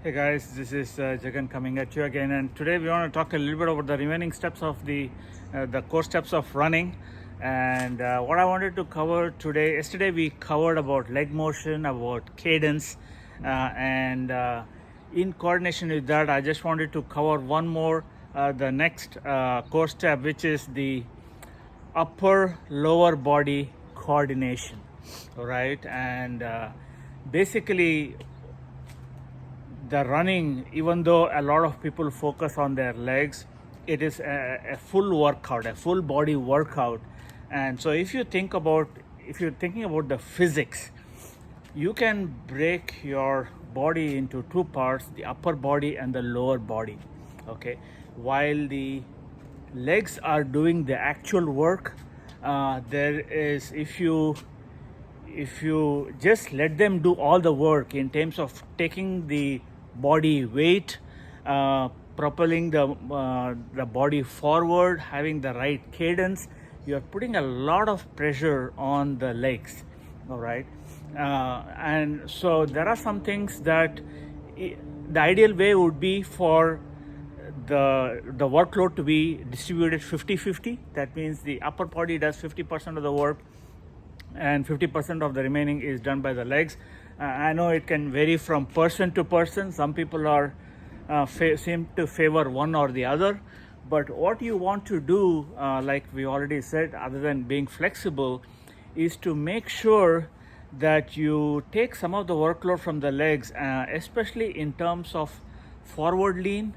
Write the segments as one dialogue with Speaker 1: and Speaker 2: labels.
Speaker 1: Hey guys, this is Jagan coming at you again, and today we want to talk a little bit about the remaining steps of the core steps of running. And what I wanted to cover today, yesterday we covered about leg motion, about cadence, and in coordination with that, I just wanted to cover one more, the next core step, which is the upper lower body coordination. All right, and basically the running, even though a lot of people focus on their legs, it is a full workout, a full body workout. And so if you're thinking about the physics, you can break your body into two parts, the upper body and the lower body. Okay, while the legs are doing the actual work, there is, if you just let them do all the work in terms of taking the body weight, propelling the body forward, having the right cadence, you are putting a lot of pressure on the legs. All right, and so there are some things that the ideal way would be for the workload to be distributed 50-50. That means the upper body does 50% of the work and 50% of the remaining is done by the legs. I know it can vary from person to person. Some people are seem to favor one or the other, but what you want to do, like we already said, other than being flexible, is to make sure that you take some of the workload from the legs, especially in terms of forward lean,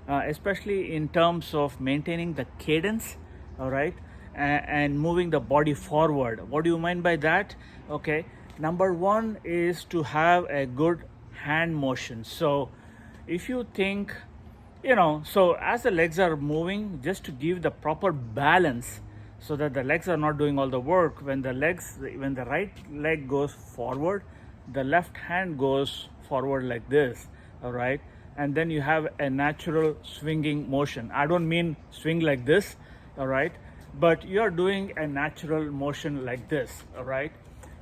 Speaker 1: especially in terms of maintaining the cadence. All right, and moving the body forward. What do you mean by that? Okay, number one is to have a good hand motion. So if you think, so as the legs are moving, just to give the proper balance so that the legs are not doing all the work, when the right leg goes forward, the left hand goes forward like this. All right, and then you have a natural swinging motion. I don't mean swing like this. All right, but you're doing a natural motion like this. All right,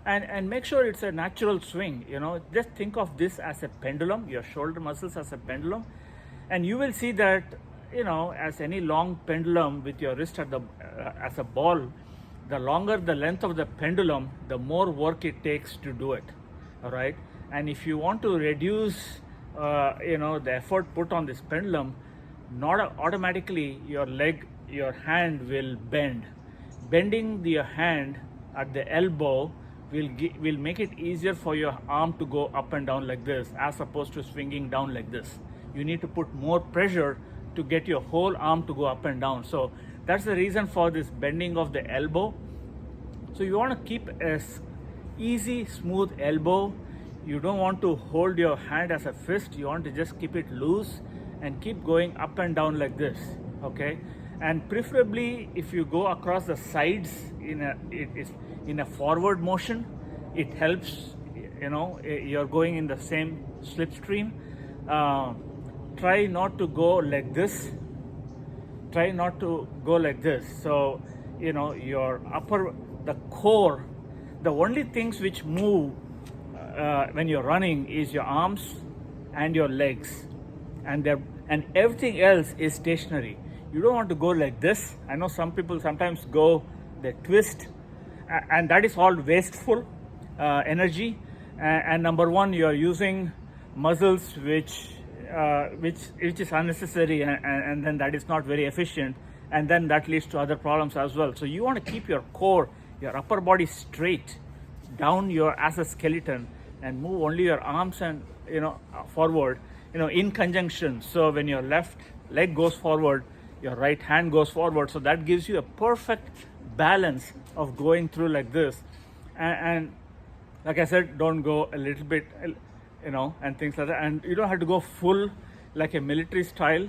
Speaker 1: and make sure it's a natural swing. Just think of this as a pendulum, your shoulder muscles as a pendulum, and you will see that, as any long pendulum with your wrist at the as a ball, the longer the length of the pendulum, the more work it takes to do it. All right, and if you want to reduce the effort put on this pendulum, not automatically your hand will bend. Bending your hand at the elbow will make it easier for your arm to go up and down like this, as opposed to swinging down like this. You need to put more pressure to get your whole arm to go up and down. So that's the reason for this bending of the elbow. So you want to keep a easy, smooth elbow. You don't want to hold your hand as a fist. You want to just keep it loose and keep going up and down like this. Okay, and preferably if you go across the sides in a forward motion, it helps. You're going in the same slipstream. Try not to go like this. Try not to go like this. So your the core, the only things which move when you're running is your arms and your legs, and everything else is stationary. You don't want to go like this. I know some people sometimes they twist, and that is all wasteful energy. And number one, you are using muscles which is unnecessary, and then that is not very efficient, and then that leads to other problems as well. So you want to keep your core, your upper body straight down as a skeleton, and move only your arms and forward, in conjunction. So when your left leg goes forward, your right hand goes forward. So that gives you a perfect balance of going through like this. And like I said, don't go a little bit, and things like that. And you don't have to go full like a military style.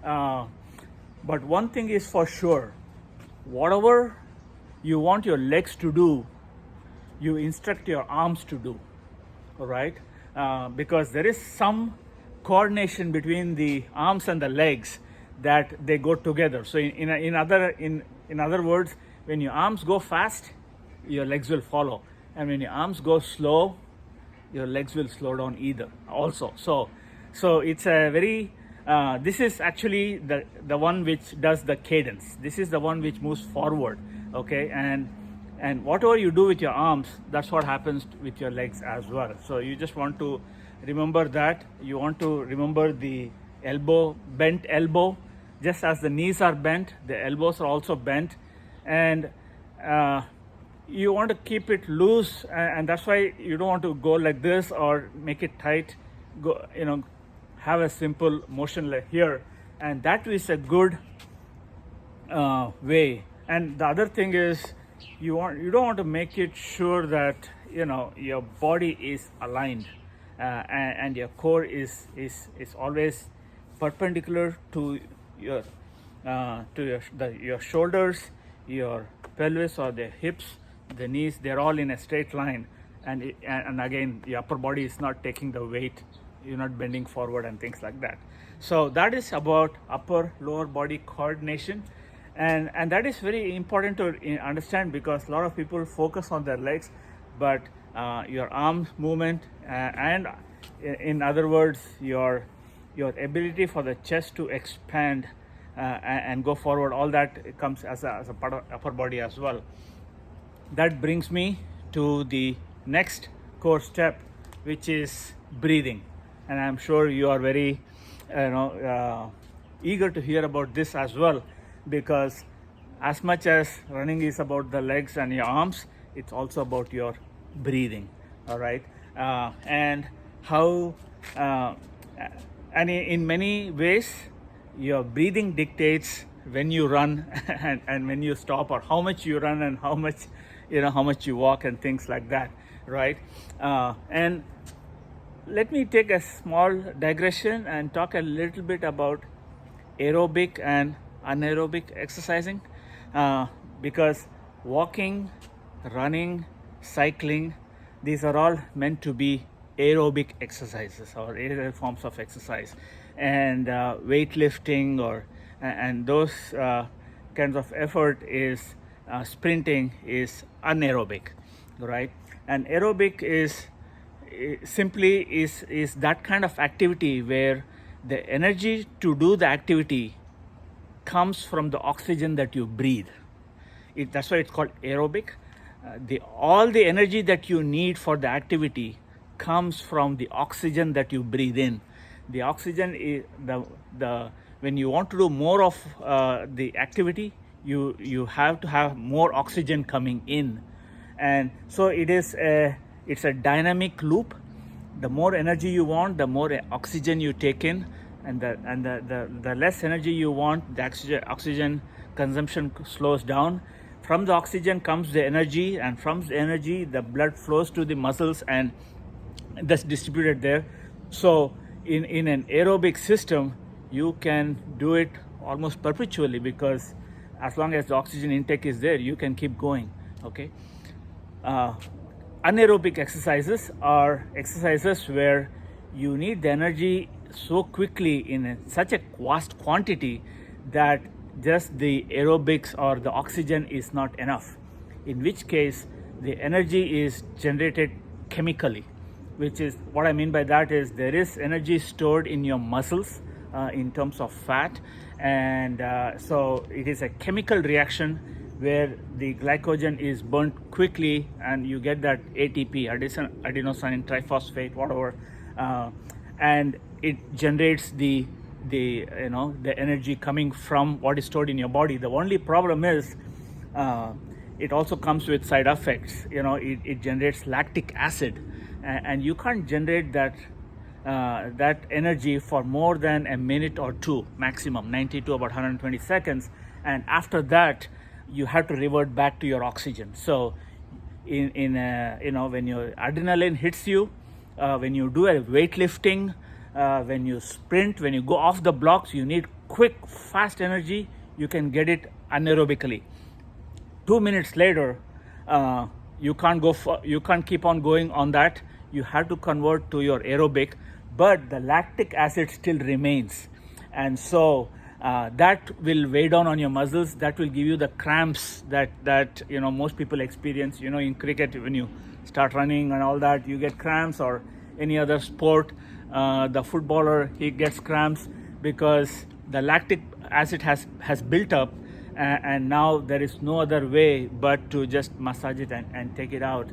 Speaker 1: But one thing is for sure, whatever you want your legs to do, you instruct your arms to do. All right, because there is some coordination between the arms and the legs, that they go together. So in other words, when your arms go fast, your legs will follow, and when your arms go slow, your legs will slow down either also. So
Speaker 2: So it's a very, this is actually the one which does the cadence. This is the one which moves forward, okay? And whatever you do with your arms, that's what happens with your legs as well. So you just want to remember that. You want to remember the elbow, bent elbow. Just as the knees are bent, the elbows are also bent. And you want to keep it loose, and that's why you don't want to go like this or make it tight. Go, have a simple motion like here, and that is a good way. And the other thing is, you don't want to make it sure that your body is aligned, and your core is always perpendicular to your your shoulders, your pelvis or the hips, the knees. They're all in a straight line, and again, the upper body is not taking the weight. You're not bending forward and things like that. So that is about upper lower body coordination, and that is very important to understand, because a lot of people focus on their legs, but your arm movement, and in other words, your ability for the chest to expand and go forward, all that comes as a part of upper body as well. That brings me to the next core step, which is breathing. And I'm sure you are very eager to hear about this as well, because as much as running is about the legs and your arms, it's also about your breathing. All right, and how and in many ways, your breathing dictates when you run and when you stop, or how much you run and how much you walk and things like that, right? And let me take a small digression and talk a little bit about aerobic and anaerobic exercising, because walking, running, cycling, these are all meant to be aerobic exercises or aerial forms of exercise, and weightlifting and those kinds of effort is sprinting is anaerobic, right? And aerobic is simply is that kind of activity where the energy to do the activity comes from the oxygen that you breathe. That's why it's called aerobic. All the energy that you need for the activity comes from the oxygen that you breathe in. The oxygen is when you want to do more of the activity, you have to have more oxygen coming in, and so it's a dynamic loop. The more energy you want, the more oxygen you take in, and the less energy you want, the oxygen consumption slows down. From the oxygen comes the energy, and from the energy, the blood flows to the muscles, and that's distributed there. So in an aerobic system, you can do it almost perpetually, because as long as the oxygen intake is there, you can keep going, okay? Anaerobic exercises are exercises where you need the energy so quickly in such a vast quantity that just the aerobics or the oxygen is not enough, in which case the energy is generated chemically, which is what I mean by that is there is energy stored in your muscles in terms of fat, and so it is a chemical reaction where the glycogen is burnt quickly and you get that ATP, adenosine triphosphate, whatever, and it generates the energy coming from what is stored in your body. The only problem is it also comes with side effects. It generates lactic acid, and you can't generate that energy for more than a minute or two, maximum 90 to about 120 seconds, and after that you have to revert back to your oxygen. So when your adrenaline hits you, when you do a weightlifting, when you sprint, when you go off the blocks, you need quick, fast energy. You can get it anaerobically. 2 minutes later, you can't keep on going on that. You have to convert to your aerobic, but the lactic acid still remains, and so that will weigh down on your muscles. That will give you the cramps that most people experience. In cricket, when you start running and all that, you get cramps, or any other sport.
Speaker 1: the footballer, he gets cramps because the lactic acid has built up, and now there is no other way but to just massage it and take it out.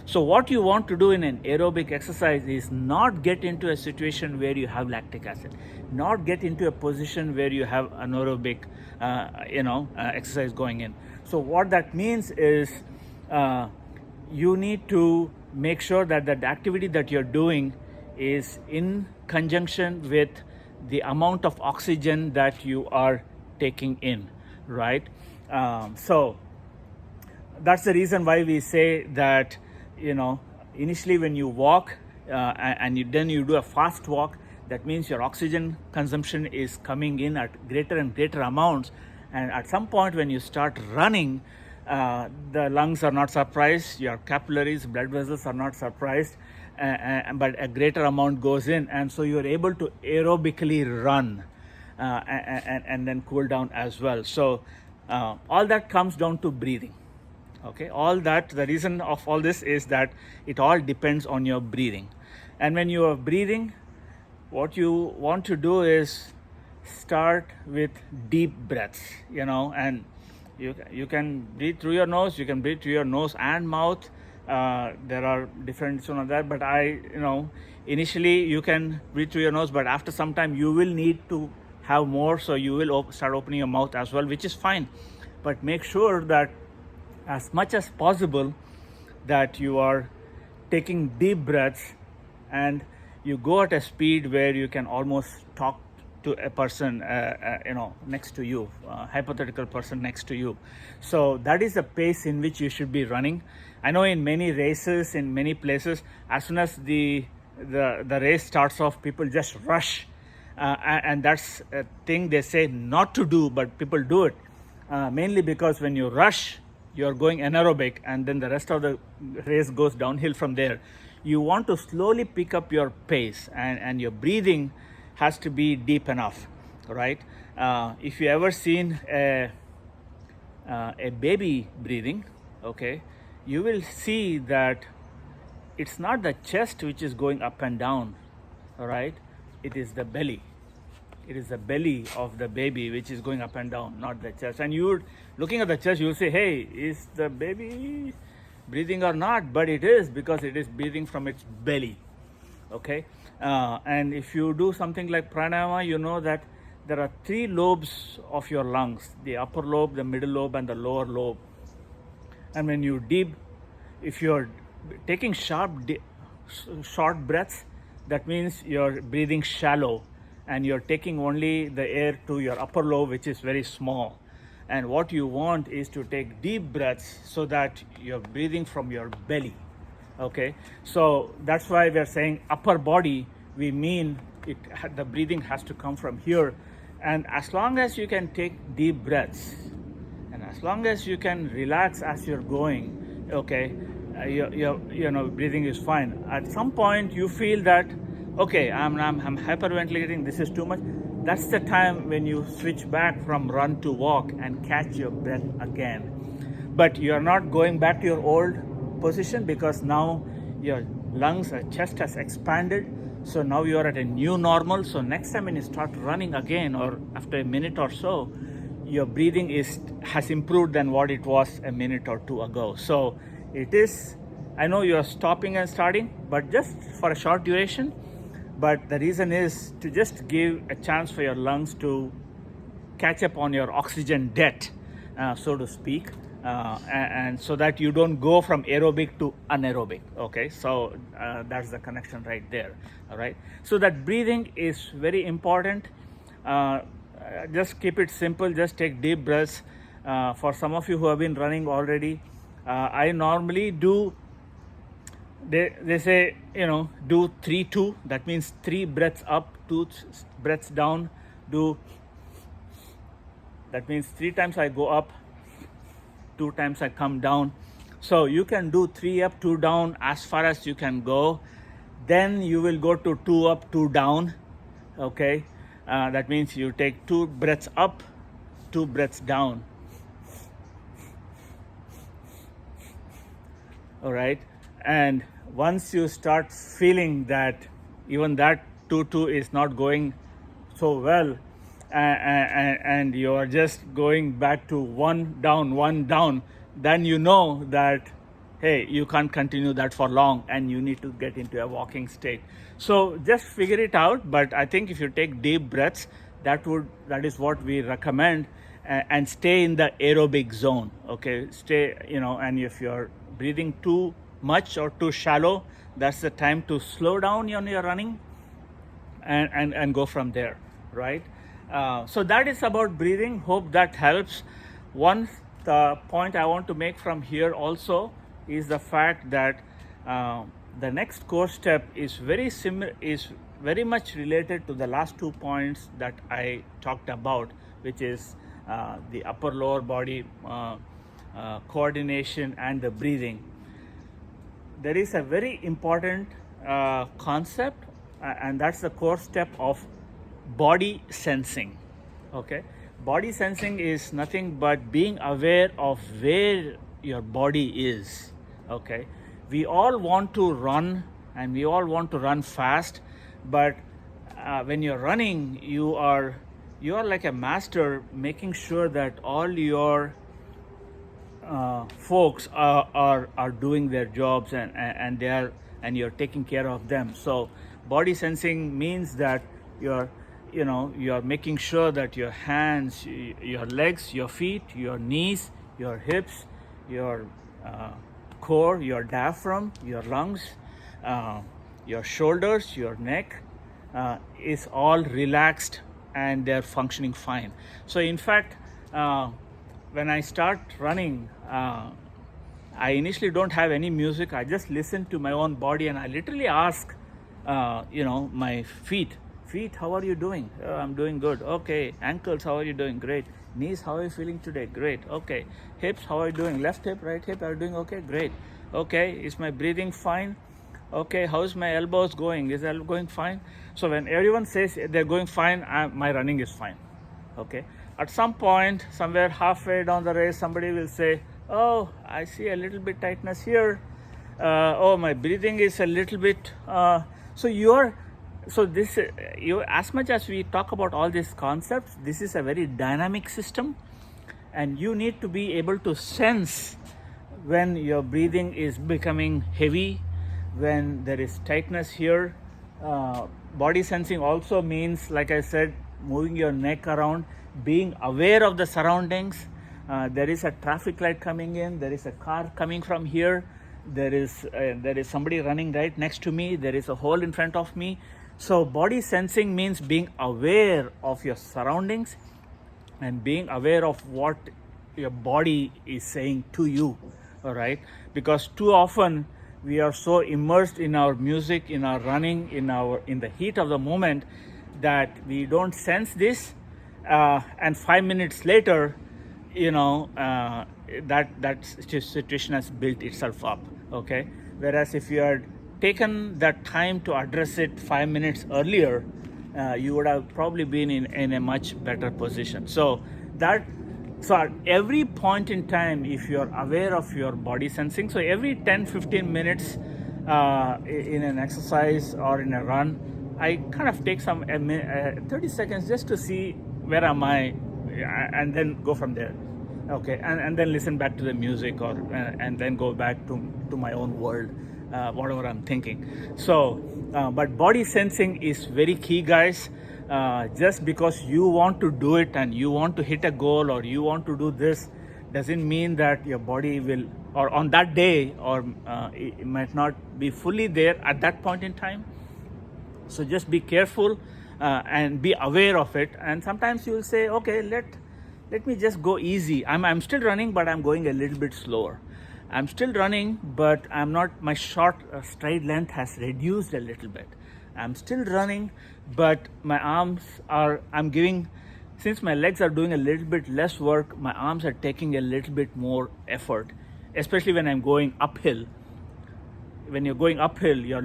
Speaker 1: So what you want to do in an aerobic exercise is not get into a situation where you have lactic acid, not get into a position where you have anaerobic exercise going in. So what that means is you need to make sure that the activity that you're doing is in conjunction with the amount of oxygen that you are taking in, right? So that's the reason why we say that, initially when you walk then you do a fast walk, that means your oxygen consumption is coming in at greater and greater amounts. And at some point when you start running, the lungs are not surprised, your capillaries, blood vessels are not surprised, but a greater amount goes in, and so you're able to aerobically run and then cool down as well. So all that comes down to breathing. Okay, the reason of all this is that it all depends on your breathing. And when you are breathing, what you want to do is start with deep breaths, and you can breathe through your nose, you can breathe through your nose and mouth. There are different of that, but initially you can breathe through your nose, but after some time you will need to have more, so you will start opening your mouth as well, which is fine. But make sure that as much as possible that you are taking deep breaths, and you go at a speed where you can almost talk to a person next to you, hypothetical person next to you. So that is the pace in which you should be running. I know in many races, in many places, as soon as the race starts off, people just rush, and that's a thing they say not to do, but people do it, mainly because when you rush, you're going anaerobic, and then the rest of the race goes downhill from there. You want to slowly pick up your pace, and your breathing has to be deep enough, right? If you ever seen a baby breathing, okay, you will see that it's not the chest which is going up and down, all right? It is the belly. It is the belly of the baby which is going up and down, not the chest. And you're looking at the chest, you'll say, hey, is the baby breathing or not? But it is, because it is breathing from its belly, okay? And if you do something like pranayama, you know that there are 3 lobes of your lungs: the upper lobe, the middle lobe, and the lower lobe. And when you if you're taking short breaths, that means you're breathing shallow, and you're taking only the air to your upper lobe, which is very small. And what you want is to take deep breaths so that you're breathing from your belly. Okay, so that's why we're saying upper body. We mean the breathing has to come from here. And as long as you can take deep breaths, and as long as you can relax as you're going, okay, breathing is fine. At some point you feel that, okay, I'm hyperventilating, this is too much. That's the time when you switch back from run to walk and catch your breath again. But you're not going back to your old position, because now your lungs, chest has expanded. So now you are at a new normal. So next time when you start running again, or after a minute or so, your breathing has improved than what it was a minute or 2 ago. So it is, I know you're stopping and starting, but just for a short duration. But the reason is to just give a chance for your lungs to catch up on your oxygen debt, so to speak, and so that you don't go from aerobic to anaerobic. Okay, so that's the connection right there. All right, so that breathing is very important. Just keep it simple, just take deep breaths. For some of you who have been running already, I normally do, they say, do 3-2. That means 3 breaths up, 2 breaths down. That means 3 times I go up, 2 times I come down. So you can do 3 up, 2 down as far as you can go. Then you will go to 2 up, 2 down. Okay, that means you take 2 breaths up, 2 breaths down. All right, and once you start feeling that
Speaker 2: even that 2-2 is not going so well, and you are just going back to one down, then you know that, hey, you can't continue that for long and you need to get into a walking state. So just figure it out. But I think if you take deep breaths, that is what we recommend, and stay in the aerobic zone. Okay, stay, and if you're breathing too much or too shallow, that's the time to slow down on your running and go from there, right? So that is about breathing. Hope that helps. One point I want to make from here also is the fact that the next core step is very much related to the last 2 points that I talked about, which is the upper lower body coordination and the breathing. There is a very important concept, and that's the core step of body sensing. Okay, body sensing is nothing but being aware of where your body is. Okay, we all want to run and we all want to run fast, but when you're running, you are like a master, making sure that all your folks are doing their jobs and you're taking care of them. So body sensing means that you're making sure that your hands, your legs, your feet, your knees, your hips, your core, your diaphragm, your lungs, your shoulders, your neck is all relaxed and they're functioning fine. So in fact, when I start running, I initially don't have any music. I just listen to my own body and I literally ask, my feet, how are you doing? Oh, I'm doing good. Okay. Ankles, how are you doing? Great. Knees, how are you feeling today? Great. Okay. Hips, how are you doing? Left hip, right hip, are you doing okay? Great. Okay. Is my breathing fine? Okay. How's my elbows going? Is elbow going fine? So when everyone says they're going fine, my running is fine. Okay. At some point, somewhere halfway down the race, somebody will say, oh, I see a little bit tightness here. Oh, my breathing is a little bit. As much as we talk about all these concepts, this is a very dynamic system, and you need to be able to sense when your breathing is becoming heavy, when there is tightness here. Body sensing also means, like I said, moving your neck around, being aware of the surroundings. There is a traffic light coming in, there is a car coming from here, there is somebody running right next to me, there is a hole in front of me. So body sensing means being aware of your surroundings and being aware of what your body is saying to you. All right, because too often we are so immersed in our music, in our running, in the heat of the moment, that we don't sense this, and 5 minutes later, that situation has built itself up. Okay, whereas if you had taken that time to address it 5 minutes earlier, you would have probably been in a much better position. So at every point in time, if you're aware of your body sensing, so every 10-15 minutes in an exercise or in a run, I kind of take 30 seconds just to see where am I, and then go from there. Okay, and then listen back to the music, and then go back to my own world, whatever I'm thinking. So, but body sensing is very key, guys. Just because you want to do it and you want to hit a goal or you want to do this doesn't mean that your body will, or on that day, or it might not be fully there at that point in time. So just be careful and be aware of it. And sometimes you will say, okay, let me just go easy. I'm still running, but I'm going a little bit slower. I'm still running, but my short stride length has reduced a little bit. I'm still running, but my arms since my legs are doing a little bit less work, my arms are taking a little bit more effort, especially when I'm going uphill. When you're going uphill, your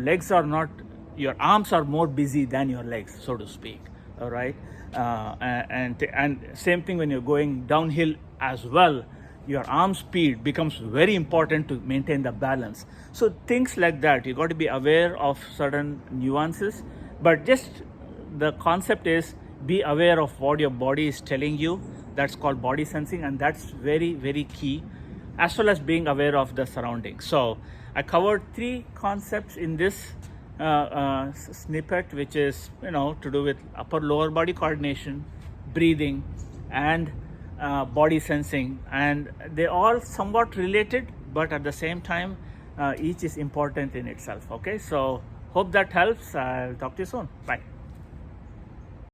Speaker 2: arms are more busy than your legs, so to speak. All right. And same thing when you're going downhill as well.
Speaker 1: your arm speed becomes very important to maintain the balance. So things like that, you got to be aware of certain nuances, but just the concept is be aware of what your body is telling you. That's called body sensing, and that's very, very key, as well as being aware of the surroundings. So I covered 3 concepts in this snippet, which is, to do with upper lower body coordination, breathing, and body sensing, and they all somewhat related, but at the same time each is important in itself. Okay, so hope that helps. I'll talk to you soon. Bye.